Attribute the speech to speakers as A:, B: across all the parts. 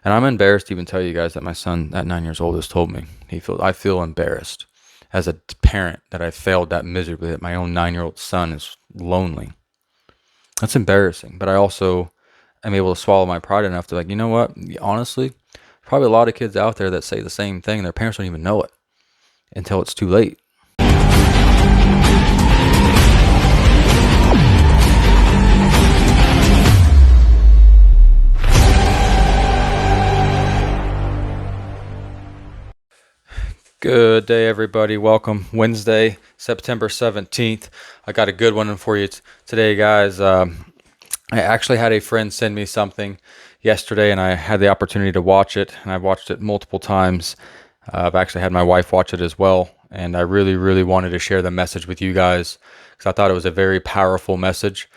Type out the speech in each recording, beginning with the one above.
A: And I'm embarrassed to even tell you guys that my son at 9 years old has told me I feel embarrassed as a parent that I failed that miserably, that my own 9-year-old son is lonely. That's embarrassing, but I also am able to swallow my pride enough to like, you know what? Honestly, probably a lot of kids out there that say the same thing. Their parents don't even know it until it's too late. Good day, everybody. Welcome. Wednesday, September 17th. I got a good one for you today, guys. I actually had a friend send me something yesterday, and I had the opportunity to watch it, and I've watched it multiple times. I've actually had my wife watch it as well, and I really, really wanted to share the message with you guys because I thought it was a very powerful message,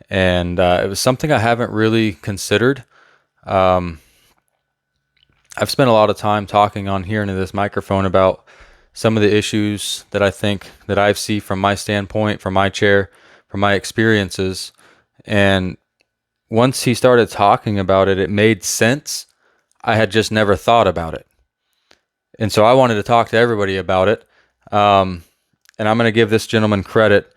A: and it was something I haven't really considered. I've spent a lot of time talking on here into this microphone about some of the issues that I think that I see from my standpoint, from my chair, from my experiences. And once he started talking about it, it made sense. I had just never thought about it. And so I wanted to talk to everybody about it. And I'm going to give this gentleman credit.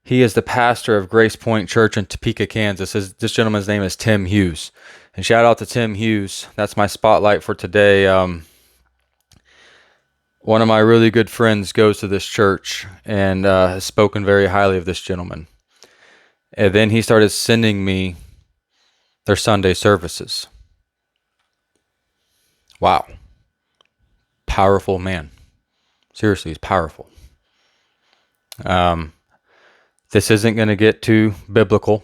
A: He is the pastor of Grace Point Church in Topeka, Kansas. This gentleman's name is Tim Hughes. And shout out to Tim Hughes. That's my spotlight for today. One of my really good friends goes to this church and has spoken very highly of this gentleman. And then he started sending me their Sunday services. Wow. Powerful man. Seriously, he's powerful. This isn't going to get too biblical.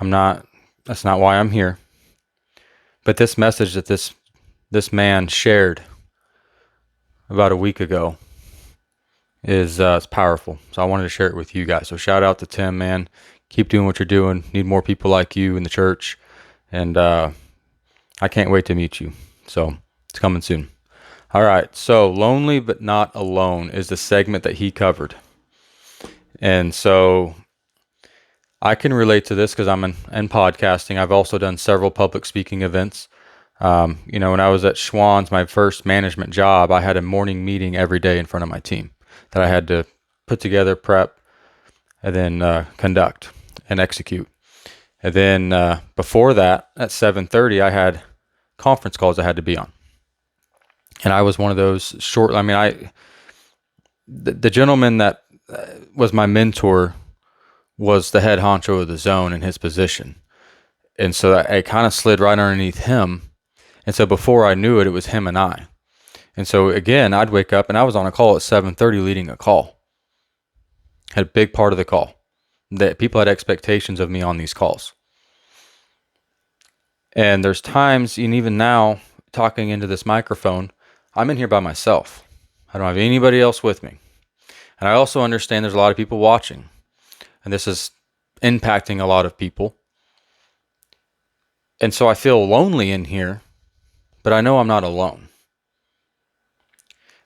A: That's not why I'm here. But this message that this man shared about a week ago is it's powerful. So I wanted to share it with you guys. So shout out to Tim, man. Keep doing what you're doing. Need more people like you in the church. And I can't wait to meet you. So it's coming soon. All right. So lonely but not alone is the segment that he covered. And so I can relate to this because I'm in podcasting. I've also done several public speaking events. When I was at Schwann's, my first management job, I had a morning meeting every day in front of my team that I had to put together, prep, and then conduct and execute. And then before that, at 7:30, I had conference calls I had to be on. And I was one of those short. The gentleman that was my mentor was the head honcho of the zone in his position. And so I kind of slid right underneath him. And so before I knew it, it was him and I. And so again, I'd wake up and I was on a call at 7:30 leading a call. Had a big part of the call. That people had expectations of me on these calls. And there's times, and even now, talking into this microphone, I'm in here by myself. I don't have anybody else with me. And I also understand there's a lot of people watching. And this is impacting a lot of people. And so I feel lonely in here, but I know I'm not alone.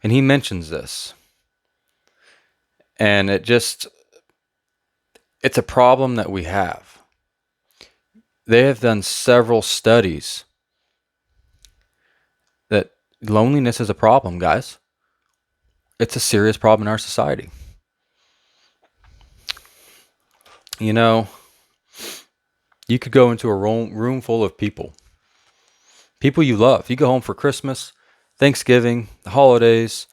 A: And he mentions this. And it's a problem that we have. They have done several studies that loneliness is a problem, guys. It's a serious problem in our society. You know, you could go into a room full of people you love. You go home for Christmas, Thanksgiving, the holidays.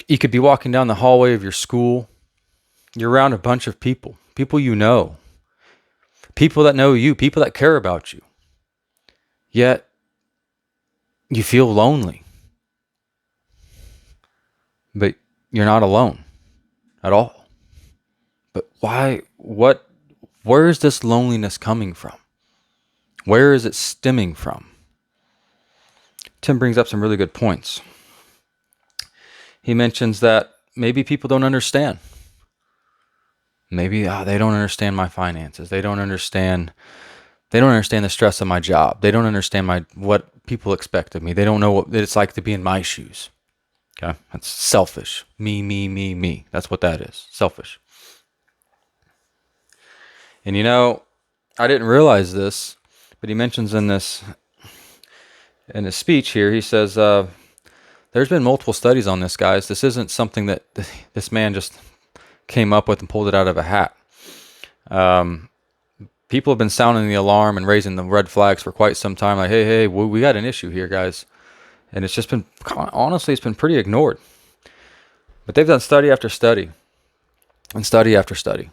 A: You could be walking down the hallway of your school. You're around a bunch of people you know, people that know you, people that care about you. Yet, you feel lonely. But you're not alone at all. But why? Where is this loneliness coming from? Where is it stemming from? Tim brings up some really good points. He mentions that maybe people don't understand. Maybe they don't understand my finances. They don't understand the stress of my job. They don't understand what people expect of me. They don't know what it's like to be in my shoes. Okay? That's selfish. Me. That's what that is. Selfish. And I didn't realize this, But he mentions in his speech here, he says, there's been multiple studies on this, guys. This isn't something that this man just came up with and pulled it out of a hat. People have been sounding the alarm and raising the red flags for quite some time. Like, hey, we got an issue here, guys. And it's just been, honestly, it's been pretty ignored. But they've done study after study and study after study.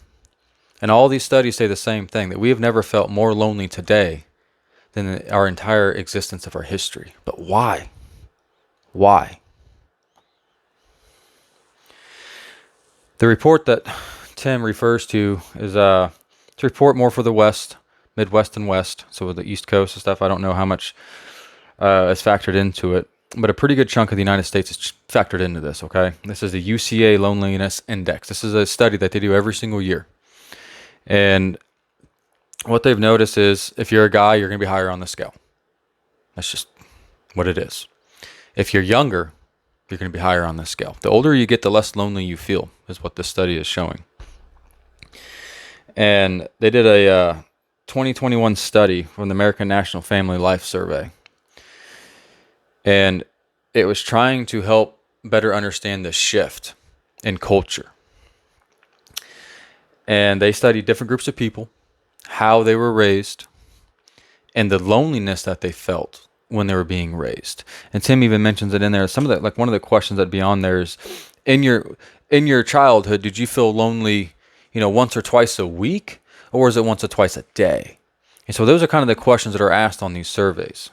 A: And all these studies say the same thing, that we have never felt more lonely today than in our entire existence of our history. But why? Why? The report that Tim refers to is to report more for the West, Midwest and West, so with the East Coast and stuff. I don't know how much is factored into it, but a pretty good chunk of the United States is factored into this, okay? This is the UCA Loneliness Index. This is a study that they do every single year. And what they've noticed is if you're a guy, you're going to be higher on the scale. That's just what it is. If you're younger, you're going to be higher on the scale. The older you get, the less lonely you feel, is what this study is showing. And they did a 2021 study from the American National Family Life Survey. And it was trying to help better understand the shift in culture. And they studied different groups of people, how they were raised, and the loneliness that they felt when they were being raised. And Tim even mentions it in there. Some of the, like one of the questions that'd be on there is, in your childhood, did you feel lonely, once or twice a week, or is it once or twice a day? And so those are kind of the questions that are asked on these surveys.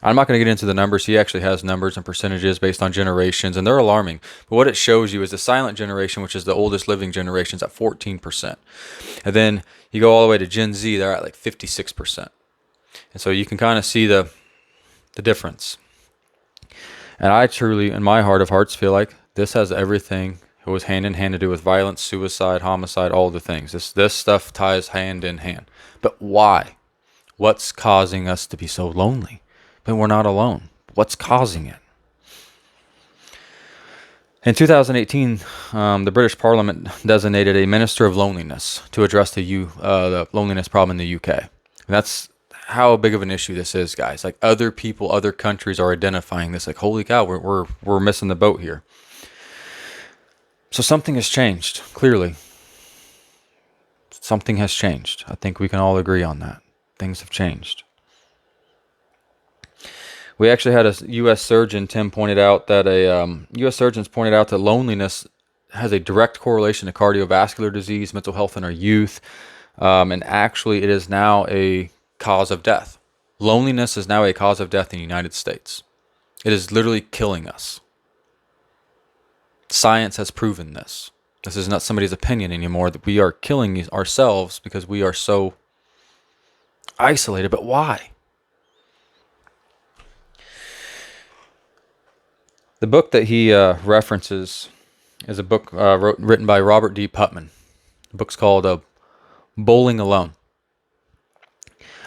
A: I'm not going to get into the numbers. He actually has numbers and percentages based on generations, and they're alarming. But what it shows you is the silent generation, which is the oldest living generation, is at 14%. And then you go all the way to Gen Z, they're at like 56%. And so you can kind of see the difference. And I truly, in my heart of hearts, feel like this has everything. It was hand in hand to do with violence, suicide, homicide, all the things. This stuff ties hand in hand. But why? What's causing us to be so lonely? But we're not alone. What's causing it? In 2018, the British Parliament designated a Minister of Loneliness to address the loneliness problem in the UK. And that's how big of an issue this is, guys. Like other people, other countries are identifying this. Like, holy cow, we're missing the boat here. So something has changed, clearly. Something has changed. I think we can all agree on that. Things have changed. We actually had a U.S. surgeon, Tim, pointed out that U.S. surgeons pointed out that loneliness has a direct correlation to cardiovascular disease, mental health in our youth, and actually it is now a cause of death. Loneliness is now a cause of death in the United States. It is literally killing us. Science has proven this. This is not somebody's opinion anymore, that we are killing ourselves because we are so isolated. But why? The book that he references is a book written by Robert D. Putnam. The book's called Bowling Alone.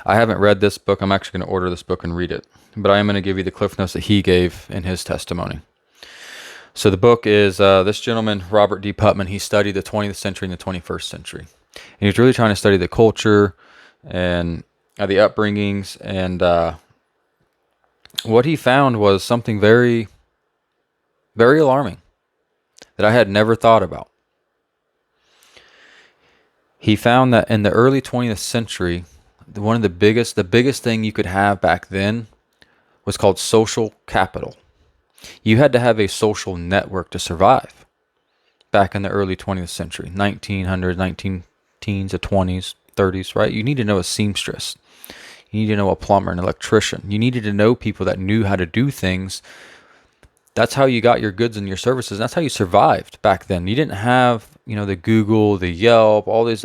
A: I haven't read this book. I'm actually going to order this book and read it. But I am going to give you the cliff notes that he gave in his testimony. So the book is this gentleman, Robert D. Putnam. He studied the 20th century and the 21st century. And he's really trying to study the culture and the upbringings. And what he found was something very, very alarming that I had never thought about. He found that in the early 20th century, the biggest thing you could have back then was called social capital. You had to have a social network to survive back in the early 20th century, 1900s, 19 teens to 20s, 30s, right? You need to know a seamstress. You need to know a plumber, an electrician. You needed to know people that knew how to do things. That's how you got your goods and your services. That's how you survived back then. You didn't have, the Google, the Yelp, all these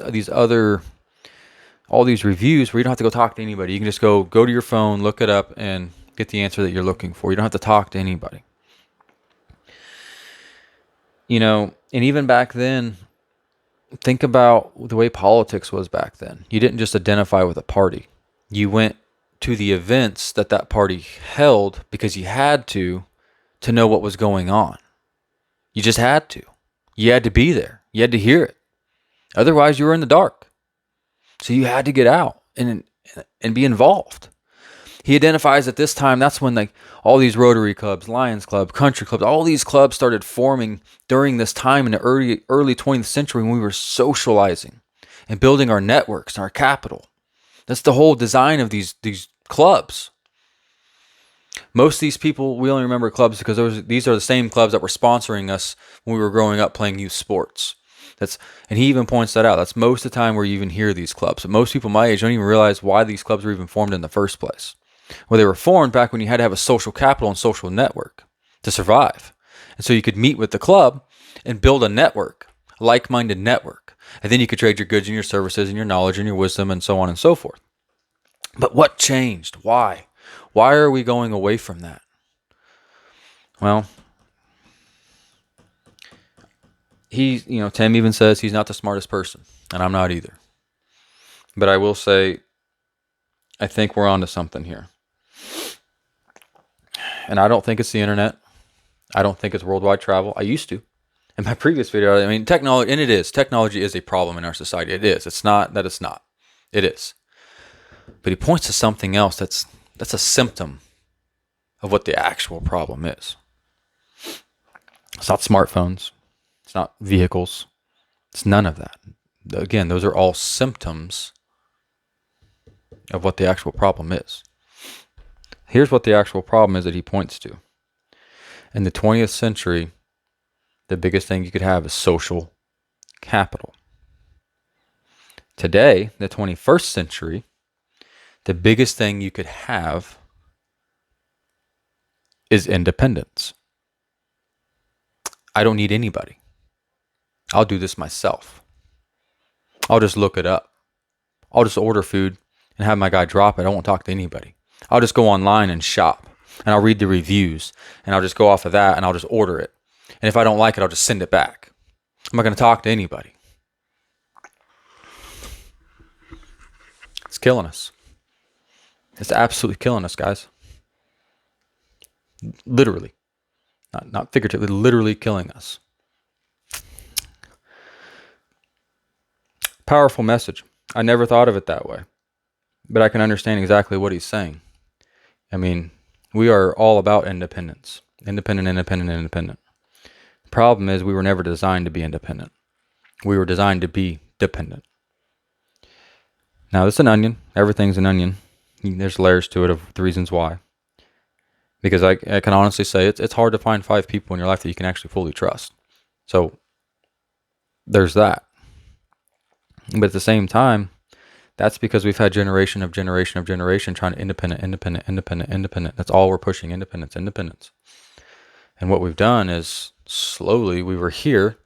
A: reviews where you don't have to go talk to anybody. You can just go to your phone, look it up, and get the answer that you're looking for. You don't have to talk to anybody. And even back then, think about the way politics was back then. You didn't just identify with a party. You went to the events that party held because you had to know what was going on. You just had to. You had to be there. You had to hear it. Otherwise, you were in the dark. So you had to get out. And and be involved. He identifies at this time, that's when like all these Rotary clubs, Lions Club, country clubs, all these clubs started forming during this time in the early 20th century when we were socializing and building our networks and our capital. That's the whole design of these clubs. Most of these people, we only remember clubs because these are the same clubs that were sponsoring us when we were growing up playing youth sports. And he even points that out. That's most of the time where you even hear these clubs. But most people my age don't even realize why these clubs were even formed in the first place. Well, they were formed back when you had to have a social capital and social network to survive. And so you could meet with the club and build a network, a like-minded network. And then you could trade your goods and your services and your knowledge and your wisdom and so on and so forth. But what changed? Why? Why are we going away from that? Well, Tim even says he's not the smartest person, and I'm not either. But I will say, I think we're onto something here. And I don't think it's the internet. I don't think it's worldwide travel. I used to. In my previous video, I mean, technology, and it is. Technology is a problem in our society. It is. It's not that it's not. It is. But he points to something else that's a symptom of what the actual problem is. It's not smartphones. It's not vehicles. It's none of that. Again, those are all symptoms of what the actual problem is. Here's what the actual problem is that he points to. In the 20th century, the biggest thing you could have is social capital. Today, the 21st century, the biggest thing you could have is independence. I don't need anybody. I'll do this myself. I'll just look it up. I'll just order food and have my guy drop it. I won't talk to anybody. I'll just go online and shop, and I'll read the reviews, and I'll just go off of that, and I'll just order it. And if I don't like it, I'll just send it back. I'm not going to talk to anybody. It's killing us. It's absolutely killing us, guys. Literally. Not figuratively, literally killing us. Powerful message. I never thought of it that way. But I can understand exactly what he's saying. I mean, we are all about independence. Independent. The problem is we were never designed to be independent. We were designed to be dependent. Now, it's an onion. Everything's an onion. There's layers to it of the reasons why. Because I can honestly say it's hard to find 5 people in your life that you can actually fully trust. So, there's that. But at the same time, that's because we've had generation trying to independent. That's all we're pushing, independence. And what we've done is slowly, we were here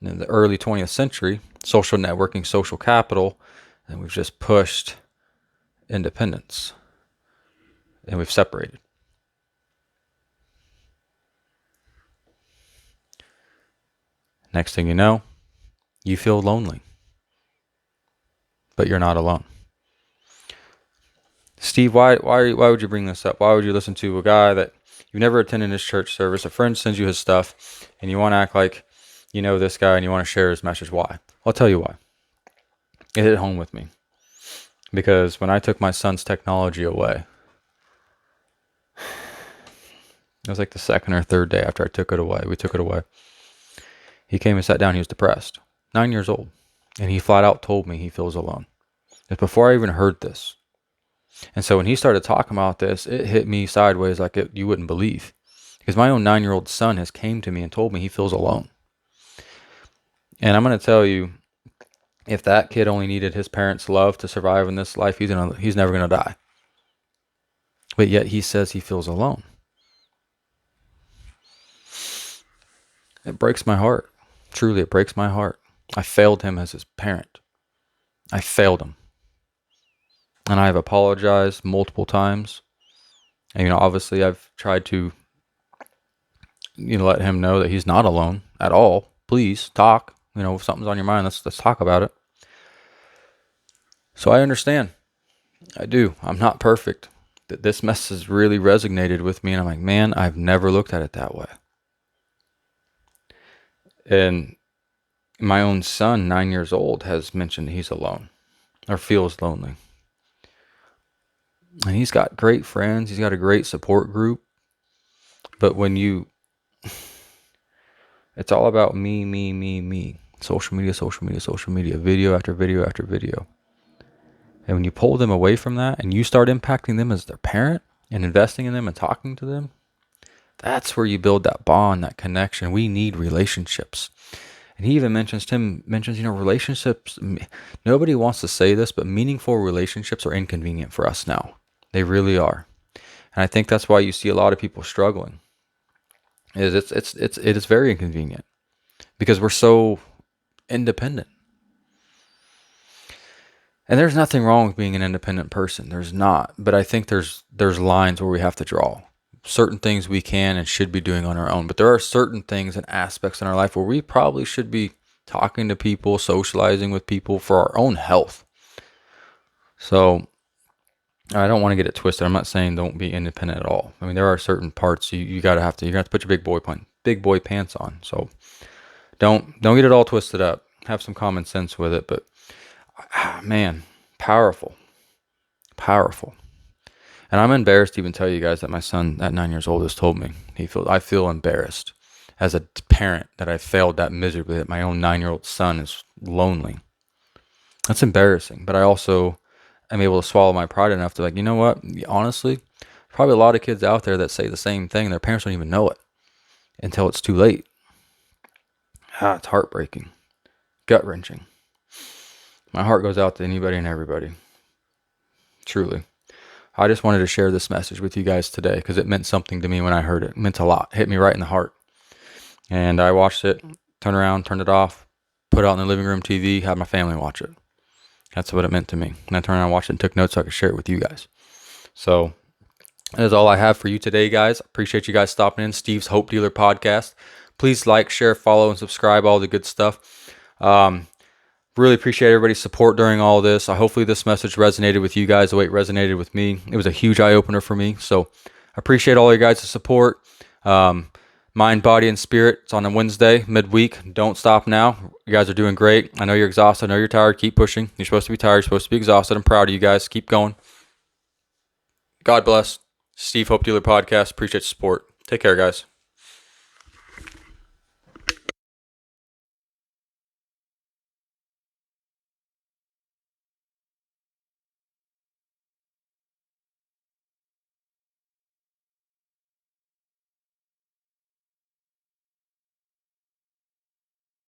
A: in the early 20th century, social networking, social capital, and we've just pushed independence. And we've separated. Next thing you know, you feel lonely. But you're not alone. Steve, why would you bring this up? Why would you listen to a guy that you've never attended his church service? A friend sends you his stuff, and you want to act like you know this guy and you want to share his message. Why? I'll tell you why. It hit home with me. Because when I took my son's technology away, it was like the second or third day after I took it away. We took it away. He came and sat down. He was depressed. 9 years old. And he flat out told me he feels alone. It's before I even heard this. And so when he started talking about this, it hit me sideways like you wouldn't believe. Because my own 9-year-old son has came to me and told me he feels alone. And I'm going to tell you, if that kid only needed his parents' love to survive in this life, he's never going to die. But yet he says he feels alone. It breaks my heart. Truly, it breaks my heart. I failed him as his parent. I failed him. And I have apologized multiple times. And, obviously I've tried to, let him know that he's not alone at all. Please talk. If something's on your mind, let's talk about it. So I understand. I do. I'm not perfect. This message really resonated with me. And I'm like, man, I've never looked at it that way. And my own son, 9 years old, has mentioned he's alone or feels lonely. And he's got great friends. He's got a great support group. But it's all about me. Social media, video after video after video. And when you pull them away from that and you start impacting them as their parent and investing in them and talking to them, that's where you build that bond, that connection. We need relationships. And he even mentions, relationships. Nobody wants to say this, but meaningful relationships are inconvenient for us now. They really are. And I think that's why you see a lot of people struggling. It is very inconvenient because we're so independent. And there's nothing wrong with being an independent person. There's not. But I think there's lines where we have to draw. Certain things we can and should be doing on our own. But there are certain things and aspects in our life where we probably should be talking to people, socializing with people for our own health. So I don't want to get it twisted. I'm not saying don't be independent at all. I mean, there are certain parts you gotta have to put your big boy pants on. So don't get it all twisted up. Have some common sense with it. But man, powerful. And I'm embarrassed to even tell you guys that my son at 9 years old has told me I feel embarrassed as a parent that I failed that miserably, that my own 9-year-old son is lonely. That's embarrassing. But I also am able to swallow my pride enough to you know what? Honestly, probably a lot of kids out there that say the same thing. Their parents don't even know it until it's too late. It's heartbreaking, gut-wrenching. My heart goes out to anybody and everybody. Truly. I just wanted to share this message with you guys today because it meant something to me when I heard it. It meant a lot. It hit me right in the heart. And I watched it, turned around, turned it off, put it out in the living room TV, had my family watch it. That's what it meant to me. And I turned around, watched it, and took notes so I could share it with you guys. So that is all I have for you today, guys. Appreciate you guys stopping in. Steve's Hope Dealer Podcast. Please like, share, follow, and subscribe, all the good stuff. Really appreciate everybody's support during all this. Hopefully this message resonated with you guys the way it resonated with me. It was a huge eye-opener for me. So I appreciate all you guys' support. Mind, body, and spirit. It's on a Wednesday, midweek. Don't stop now. You guys are doing great. I know you're exhausted. I know you're tired. Keep pushing. You're supposed to be tired. You're supposed to be exhausted. I'm proud of you guys. Keep going. God bless. Steve Hope Dealer Podcast. Appreciate your support. Take care, guys.